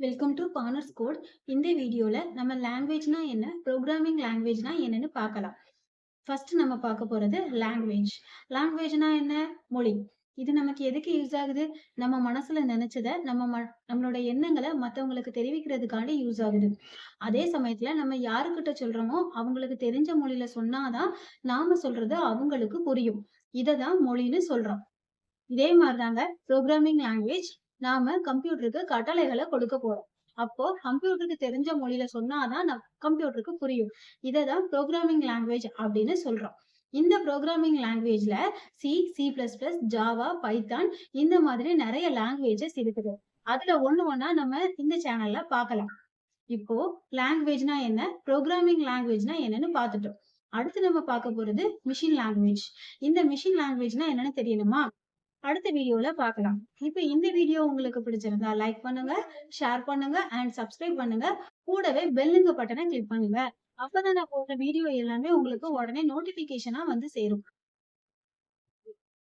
Welcome to பானர்ஸ் code. இந்த வீடியோல நம்ம லாங்குவேஜ்னா என்ன, ப்ரோக்ராமிங் லாங்குவேஜ்னா என்னன்னு பார்க்கலாம். ஃபர்ஸ்ட் நம்ம பார்க்க போறது லாங்குவேஜ். லாங்குவேஜ்னா என்ன? மொழி. இது நமக்கு எதுக்கு யூஸ் ஆகுது? நம்ம மனசுல நினைச்சத நம்மளோட எண்ணங்களை மத்தவங்களுக்கு தெரிவிக்கிறதுக்காண்டி யூஸ் ஆகுது. அதே சமயத்துல நம்ம யாருக்கிட்ட சொல்றோமோ அவங்களுக்கு தெரிஞ்ச மொழியில சொன்னாதான் நாம சொல்றது அவங்களுக்கு புரியும். இததான் மொழின்னு சொல்றோம். இதே மாதிரிதாங்க ப்ரோக்ராமிங் லாங்குவேஜ். நாம கம்ப்யூட்டருக்கு கட்டளைகளை கொடுக்க போறோம். அப்போ கம்ப்யூட்டருக்கு தெரிஞ்ச மொழியில சொன்னாதான் கம்ப்யூட்டருக்கு புரியும். இததான் ப்ரோக்ராமிங் லாங்குவேஜ் அப்படின்னு சொல்றோம். இந்த ப்ரோக்ராமிங் லாங்குவேஜ்ல C++, ஜாவா, பைத்தான் இந்த மாதிரி நிறைய லாங்குவேஜஸ் இருக்குது. அதுல ஒண்ணா நம்ம இந்த சேனல்ல பார்க்கலாம். இப்போ லாங்குவேஜ்னா என்ன, ப்ரோக்ராமிங் லாங்குவேஜ்னா என்னன்னு பார்த்துட்டோம். அடுத்து நம்ம பார்க்க போறது மிஷின் லாங்குவேஜ். இந்த மிஷின் லாங்குவேஜ்னா என்னன்னு தெரியணுமா? அடுத்த வீடியோல பார்க்கலாம். இப்ப இந்த வீடியோ உங்களுக்கு பிடிச்சிருந்தா லைக் பண்ணுங்க, ஷேர் பண்ணுங்க அண்ட் சப்ஸ்கிரைப் பண்ணுங்க. கூடவே பெல்லுங்க பட்டனை கிளிக் பண்ணுங்க. அப்பதான் நான் போடுற வீடியோ எல்லாமே உங்களுக்கு உடனே நோட்டிபிகேஷனா வந்து சேரும்.